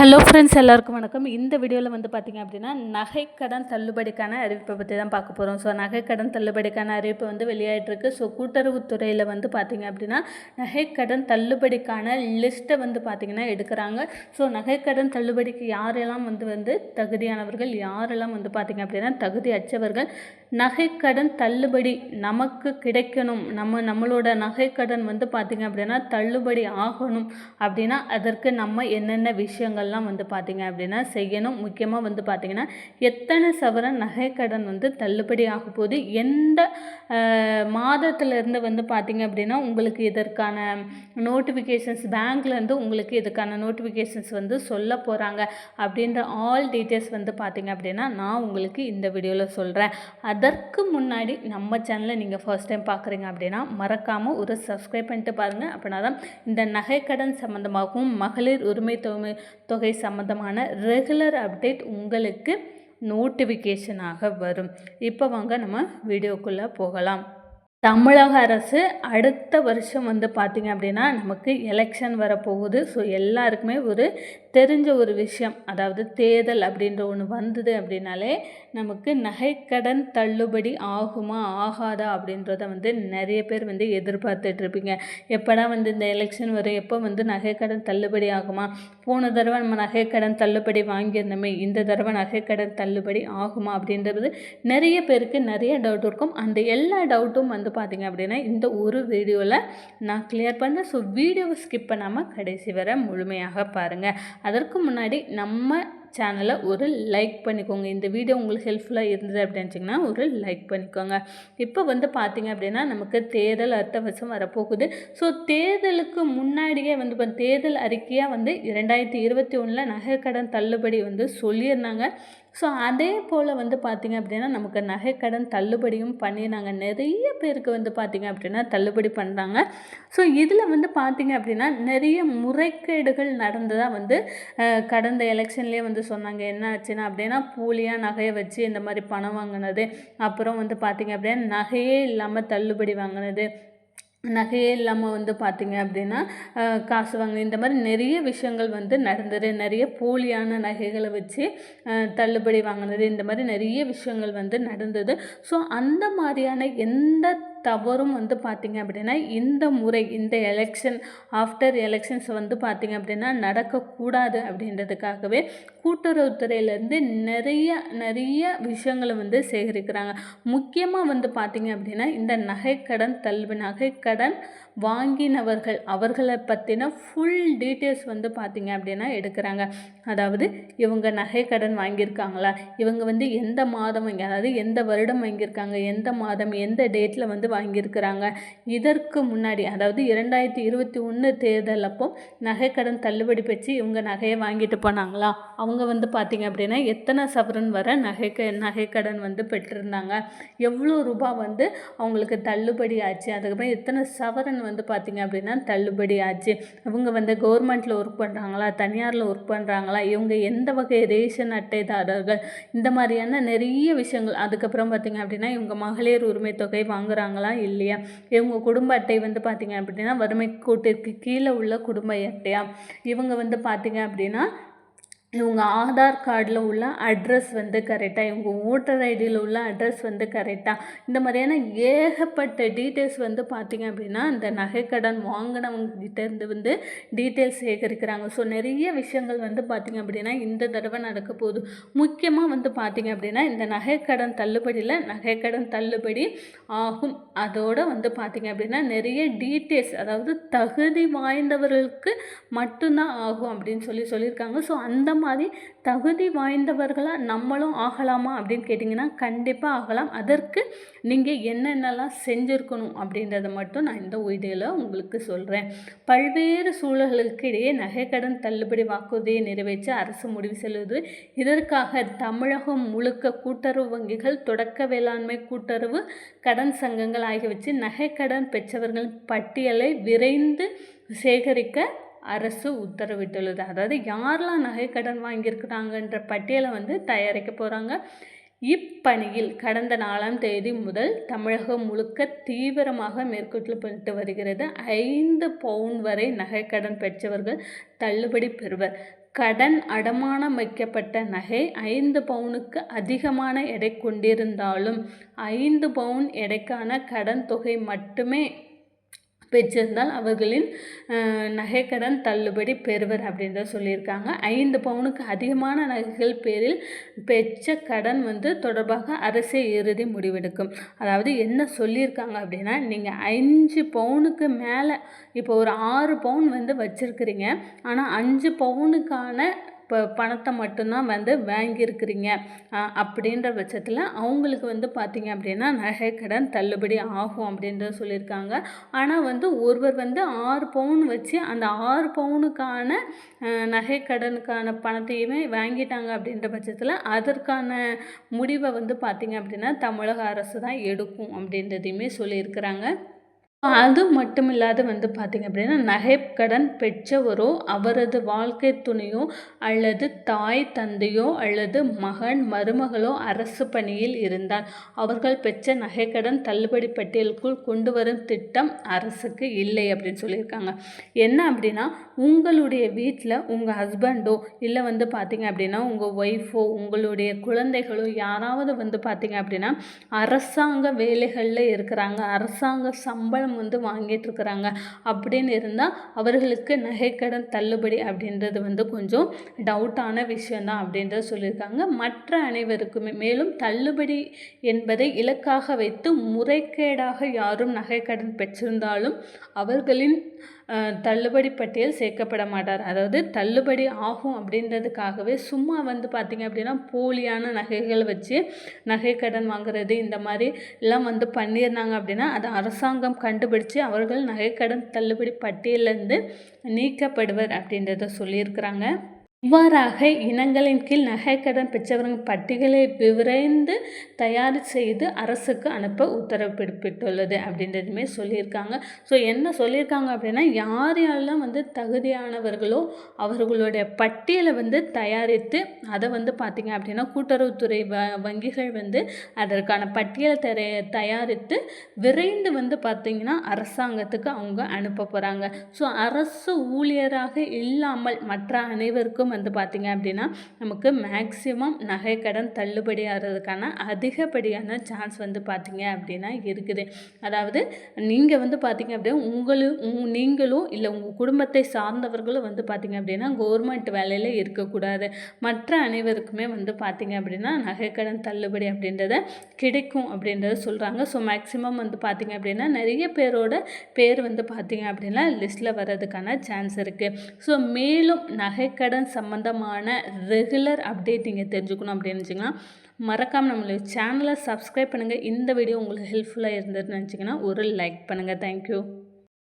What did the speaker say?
Hello friends, எல்லாருக்கும் வணக்கம். இந்த வீடியோவில் வந்து பார்த்திங்க அப்படின்னா நகைக்கடன் தள்ளுபடிக்கான அறிவிப்பை பற்றி தான் பார்க்க போகிறோம். ஸோ நகைக்கடன் தள்ளுபடிக்கான அறிவிப்பு வந்து வெளியாகிட்டுருக்கு. ஸோ கூட்டுறவுத்துறையில் வந்து பார்த்திங்க அப்படின்னா நகைக்கடன் தள்ளுபடிக்கான லிஸ்ட்டை வந்து பார்த்திங்கன்னா எடுக்கிறாங்க. ஸோ நகைக்கடன் தள்ளுபடிக்கு யாரெல்லாம் வந்து தகுதியானவர்கள், யாரெல்லாம் வந்து பார்த்திங்க அப்படின்னா தகுதி அற்றவர்கள், நகைக்கடன் தள்ளுபடி நமக்கு கிடைக்கணும், நம்மளோட நகைக்கடன் வந்து பார்த்திங்க அப்படின்னா தள்ளுபடி ஆகணும் அப்படின்னா அதற்கு நம்ம என்னென்ன விஷயங்கள்லாம் வந்து பார்த்திங்க அப்படின்னா செய்யணும். முக்கியமாக வந்து பார்த்திங்கன்னா எத்தனை சவரன் நகைக்கடன் வந்து தள்ளுபடி ஆக போகுது, எந்த மாதத்திலேருந்து வந்து பார்த்திங்க அப்படின்னா உங்களுக்கு இதற்கான நோட்டிஃபிகேஷன்ஸ் பேங்க்லேருந்து உங்களுக்கு இதுக்கான நோட்டிஃபிகேஷன்ஸ் வந்து சொல்ல போகிறாங்க அப்படின்ற ஆல் டீட்டெயில்ஸ் வந்து பார்த்திங்க அப்படின்னா நான் உங்களுக்கு இந்த வீடியோவில் சொல்கிறேன். அதற்கு முன்னாடி நம்ம சேனலை நீங்கள் ஃபர்ஸ்ட் டைம் பார்க்குறீங்க அப்படின்னா மறக்காமல் ஒரு சப்ஸ்கிரைப் பண்ணிட்டு பாருங்கள். அப்படின்னா தான் இந்த நகைக்கடன் சம்மந்தமாகவும் மகளிர் உரிமை தொகை சம்மந்தமான ரெகுலர் அப்டேட் உங்களுக்கு நோட்டிஃபிகேஷனாக வரும். இப்போ வாங்க நம்ம வீடியோக்குள்ளே போகலாம். தமிழக அரசு அடுத்த வருஷம் வந்து பார்த்திங்க அப்படின்னா நமக்கு எலெக்ஷன் வரப்போகுது. ஸோ எல்லாருக்குமே ஒரு தெரிஞ்ச ஒரு விஷயம், அதாவது தேர்தல் அப்படின்ற ஒன்று வந்தது அப்படின்னாலே நமக்கு நகைக்கடன் தள்ளுபடி ஆகுமா ஆகாதா அப்படின்றத வந்து நிறைய பேர் வந்து எதிர்பார்த்துட்ருப்பீங்க. எப்படா வந்து இந்த எலெக்ஷன் வரும், எப்போ வந்து நகைக்கடன் தள்ளுபடி ஆகுமா, போன தடவை நம்ம நகைக்கடன் தள்ளுபடி வாங்கியிருந்தோமே, இந்த தடவை நகைக்கடன் தள்ளுபடி ஆகுமா அப்படின்றது நிறைய பேருக்கு நிறைய டவுட் இருக்கும். அந்த எல்லா டவுட்டும் வந்து பார்த்திங்க அப்படின்னா இந்த ஒரு வீடியோவில் நான் கிளியர் பண்ணுறேன். ஸோ வீடியோவை ஸ்கிப் பண்ணாமல் கடைசி வரை முழுமையாக பாருங்கள். அதற்கு முன்னாடி நம்ம சேனலை ஒரு லைக் பண்ணிக்கோங்க. இந்த வீடியோ உங்களுக்கு ஹெல்ப்ஃபுல்லாக இருந்தது அப்படின்னு வச்சிங்கன்னா ஒரு லைக் பண்ணிக்கோங்க. இப்போ வந்து பார்த்திங்க அப்படின்னா நமக்கு தேர்தல் அடுத்த வருஷம் வரப்போகுது. ஸோ தேர்தலுக்கு முன்னாடியே வந்து இப்போ தேர்தல் அறிக்கையாக வந்து 2021 நகைக்கடன் தள்ளுபடி வந்து சொல்லியிருந்தாங்க. ஸோ அதே போல் வந்து பார்த்திங்க அப்படின்னா நமக்கு நகைக்கடன் தள்ளுபடியும் பண்ணியிருந்தாங்க. நிறைய பேருக்கு வந்து பார்த்திங்க அப்படின்னா தள்ளுபடி பண்ணுறாங்க. ஸோ இதில் வந்து பார்த்திங்க அப்படின்னா நிறைய முறைகேடுகள் நடந்ததாக வந்து கடந்த எலெக்ஷன்லேயே வந்து சொன்னாங்க. என்ன ஆச்சுன்னா அப்படின்னா போலியாக நகையை வச்சு இந்த மாதிரி பணம் வாங்கினது, அப்புறம் வந்து பார்த்திங்க அப்படின்னா நகையே இல்லாமல் தள்ளுபடி வாங்கினது, நகையே இல்லாமல் வந்து பார்த்திங்க அப்படின்னா காசு வாங்க, இந்த மாதிரி நிறைய விஷயங்கள் வந்து நடந்தது. நிறைய போலியான நகைகளை வச்சு தள்ளுபடி வாங்கினது, இந்த மாதிரி நிறைய விஷயங்கள் வந்து நடந்தது. ஸோ அந்த மாதிரியான எந்த தவறும் வந்து பார்த்திங்க அப்படின்னா இந்த முறை இந்த எலெக்ஷன் ஆஃப்டர் எலெக்ஷன்ஸ் வந்து பார்த்திங்க அப்படின்னா நடக்கக்கூடாது அப்படின்றதுக்காகவே கூட்டுறவுத்துறையிலேருந்து நிறைய விஷயங்களை வந்து சேகரிக்கிறாங்க. முக்கியமாக வந்து பார்த்திங்க அப்படின்னா இந்த நகைக்கடன் வாங்கினவர்கள் அவர்களை பற்றின ஃபுல் டீட்டெயில்ஸ் வந்து பார்த்திங்க அப்படின்னா எடுக்கிறாங்க. அதாவது இவங்க நகைக்கடன் வாங்கியிருக்காங்களா, இவங்க வந்து எந்த மாதம் அதாவது எந்த வருடம் வாங்கியிருக்காங்க, எந்த மாதம் எந்த டேட்டில் வந்து வாங்கியிருக்கிறாங்க, இதற்கு முன்னாடி அதாவது 2021 தேர்தல் அப்போ நகைக்கடன் தள்ளுபடி பெற்று இவங்க நகையை வாங்கிட்டு போனாங்களா, அவங்க வந்து பார்த்திங்க அப்படின்னா எத்தனை சவரன் வர நகைக்கடன் வந்து பெற்றிருந்தாங்க, எவ்வளோ ரூபா வந்து அவங்களுக்கு தள்ளுபடி ஆச்சு, அதுக்கப்புறம் எத்தனை சவரன் வந்து பார்த்திங்க அப்படின்னா தள்ளுபடி ஆச்சு, இவங்க வந்து கவர்மெண்ட்டில் ஒர்க் பண்ணுறாங்களா, தனியாரில் ஒர்க் பண்ணுறாங்களா, இவங்க எந்த வகை ரேஷன் அட்டைதாரர்கள், இந்த மாதிரியான நிறைய விஷயங்கள். அதுக்கப்புறம் பார்த்திங்க அப்படின்னா இவங்க மகளிர் உரிமை தொகை வாங்குறாங்களா இல்லையா, இவங்க குடும்ப அட்டை வந்து பார்த்திங்க அப்படின்னா வறுமை கோட்டிற்கு கீழே உள்ள குடும்ப அட்டையா, இவங்க வந்து பார்த்திங்க அப்படின்னா இவங்க ஆதார் கார்டில் உள்ள அட்ரஸ் வந்து கரெக்டாக, இவங்க ஓட்டர் ஐடியில் உள்ள அட்ரஸ் வந்து கரெக்டாக, இந்த மாதிரியான ஏகப்பட்ட டீட்டெயில்ஸ் வந்து பார்த்திங்க அப்படின்னா இந்த நகைக்கடன் வாங்கினவங்ககிட்டேருந்து வந்து டீட்டெயில்ஸ் சேகரிக்கிறாங்க. ஸோ நிறைய விஷயங்கள் வந்து பார்த்திங்க அப்படின்னா இந்த தடவை நடக்க போகுது. முக்கியமாக வந்து பார்த்திங்க அப்படின்னா இந்த நகைக்கடன் தள்ளுபடி ஆகும். அதோடு வந்து பார்த்திங்க அப்படின்னா நிறைய டீட்டெயில்ஸ், அதாவது தகுதி வாய்ந்தவர்களுக்கு மட்டும்தான் ஆகும் அப்படின்னு சொல்லியிருக்காங்க. ஸோ அந்த மாதிரி தகுதி வாய்ந்தவர்களாக நம்மளும் ஆகலாமா அப்படின்னு கேட்டிங்கன்னா கண்டிப்பாக ஆகலாம். அதற்கு நீங்கள் என்னென்னலாம் செஞ்சுருக்கணும் அப்படின்றத மட்டும் நான் இந்த வீடியோவில் உங்களுக்கு சொல்கிறேன். பல்வேறு சூழல்களுக்கு இடையே நகைக்கடன் தள்ளுபடி வாக்குறுதியை நிறைவேற்ற அரசு முடிவு செய்வது. இதற்காக தமிழகம் முழுக்க கூட்டுறவு வங்கிகள், தொடக்க வேளாண்மை கூட்டுறவு கடன் சங்கங்கள் ஆகியவற்றை நகைக்கடன் பெற்றவர்களின் பட்டியலை விரைந்து சேகரிக்க அரசு உத்தரவிட்டுள்ளது. அதாவது யாரெல்லாம் நகைக்கடன் வாங்கியிருக்கிறாங்கன்ற பட்டியலை வந்து தயாரிக்க போகிறாங்க. இப்பணியில் கடந்த 4ஆம் தேதி முதல் தமிழகம் முழுக்க தீவிரமாக மேற்கொள்ளப்பட்டு வருகிறது. 5 பவுன் வரை நகைக்கடன் பெற்றவர்கள் தள்ளுபடி பெறுவர். கடன் அடமானம் வைக்கப்பட்ட நகை 5 பவுனுக்கு அதிகமான எடை கொண்டிருந்தாலும் 5 பவுன் எடைக்கான கடன் தொகை மட்டுமே பெற்றிருந்தால் அவர்களின் நகைக்கடன் தள்ளுபடி பெறுவர் அப்படின்றத சொல்லியிருக்காங்க. 5 பவுனுக்கு அதிகமான நகைகள் பேரில் பெற்ற கடன் தொடர்பாக அரசே இறுதி முடிவெடுக்கும். அதாவது என்ன சொல்லியிருக்காங்க அப்படின்னா, நீங்கள் 5 பவுனுக்கு மேலே இப்போ ஒரு 6 பவுன் வச்சுருக்கிறீங்க, ஆனால் 5 பவுனுக்கான பணத்தை மட்டும்தான் வாங்கியிருக்கிறீங்க அப்படின்ற பட்சத்தில் அவங்களுக்கு பார்த்திங்க அப்படின்னா நகைக்கடன் தள்ளுபடி ஆகும் அப்படின்றத சொல்லியிருக்காங்க. ஆனால் ஒருவர் 6 பவுன் வச்சு அந்த 6 பவுனுக்கான நகைக்கடனுக்கான பணத்தையுமே வாங்கிட்டாங்க அப்படின்ற பட்சத்தில் அதற்கான முடிவை பார்த்திங்க அப்படின்னா தமிழக அரசு தான் எடுக்கும் அப்படின்றதையுமே சொல்லியிருக்கிறாங்க. அது மட்டும் இல்லாது பார்த்திங்க அப்படின்னா நகைக்கடன் பெற்றவரோ அவரது வாழ்க்கை துணையோ அல்லது தாய் தந்தையோ அல்லது மகன் மருமகளோ அரசு பணியில் இருந்தால் அவர்கள் பெற்ற நகைக்கடன் தள்ளுபடி பட்டியலுக்குள் கொண்டு வரும் திட்டம் அரசுக்கு இல்லை அப்படின்னு சொல்லியிருக்காங்க. என்ன அப்படின்னா, உங்களுடைய வீட்டில் உங்கள் ஹஸ்பண்டோ இல்லை பார்த்திங்க அப்படின்னா உங்கள் ஒய்ஃபோ உங்களுடைய குழந்தைகளோ யாராவது பார்த்திங்க அப்படின்னா அரசாங்க வேலைகளில் இருக்கிறாங்க, அரசாங்க சம்பளம் வாங்கிட்டு இருக்கிறாங்க அப்படின்னு இருந்தால் அவர்களுக்கு நகைக்கடன் தள்ளுபடி அப்படின்றது கொஞ்சம் டவுட்டான விஷயம்தான் அப்படின்றத சொல்லியிருக்காங்க. மற்ற அனைவருக்குமே மேலும் தள்ளுபடி என்பதை இலக்காக வைத்து முறைகேடாக யாரும் நகைக்கடன் பெற்றிருந்தாலும் அவர்களின் தள்ளுபடி பட்டியல் சேர்க்கப்பட மாட்டார். அதாவது தள்ளுபடி ஆகும் அப்படின்றதுக்காகவே சும்மா பார்த்திங்க அப்படின்னா போலியான நகைகள் வச்சு நகைக்கடன் வாங்குறது இந்த மாதிரி எல்லாம் பண்ணியிருந்தாங்க அப்படின்னா அது அரசாங்கம் கண்டுபிடிச்சு அவர்கள் நகைக்கடன் தள்ளுபடி பட்டியலிருந்து நீக்கப்படுவர் அப்படின்றத சொல்லியிருக்கிறாங்க. இவ்வாறாக இனங்களின் கீழ் நகைக்கடன் பெற்றவர்கள் பட்டியலை விரைந்து தயார் செய்து அரசுக்கு அனுப்ப உத்தரவு பிறப்பித்துள்ளது அப்படின்றதுமே சொல்லியிருக்காங்க. ஸோ என்ன சொல்லியிருக்காங்க அப்படின்னா, யார் யாரெல்லாம் தகுதியானவர்களோ அவர்களுடைய பட்டியலை தயாரித்து அதை பார்த்திங்க அப்படின்னா கூட்டுறவுத்துறை வங்கிகள் அதற்கான பட்டியலை தயாரித்து விரைந்து பார்த்திங்கன்னா அரசாங்கத்துக்கு அவங்க அனுப்ப போகிறாங்க. ஸோ அரசு ஊழியராக இல்லாமல் மற்ற அனைவருக்கும் பார்த்திங்க அப்படின்னா நமக்கு மேக்சிமம் நகைக்கடன் தள்ளுபடி ஆகிறதுக்கான அதிகப்படியான சான்ஸ் பார்த்திங்க அப்படின்னா இருக்குது. அதாவது நீங்கள் பார்த்திங்க அப்படின்னா நீங்களோ இல்லை உங்கள் குடும்பத்தை சார்ந்தவர்களும் பார்த்திங்க அப்படின்னா கவர்மெண்ட் வேலையில் இருக்கக்கூடாது. மற்ற அனைவருக்குமே பார்த்திங்க அப்படின்னா நகைக்கடன் தள்ளுபடி அப்படின்றத கிடைக்கும் அப்படின்றத சொல்கிறாங்க. ஸோ மேக்சிமம் பார்த்திங்க அப்படின்னா நிறைய பேரோட பேர் பார்த்திங்க அப்படின்னா லிஸ்ட்டில் வர்றதுக்கான சான்ஸ் இருக்குது. ஸோ மேலும் நகைக்கடன் சம்மந்தமான ரெகுலர் அப்டேட் நீங்கள் தெரிஞ்சுக்கணும் அப்படின்னு நினச்சிங்கன்னா மறக்காமல் நம்மளுடைய சேனலை சப்ஸ்கிரைப் பண்ணுங்கள். இந்த வீடியோ உங்களுக்கு ஹெல்ப்ஃபுல்லாக இருந்ததுன்னு நினச்சிங்கன்னா ஒரு லைக் பண்ணுங்கள். தேங்க்யூ.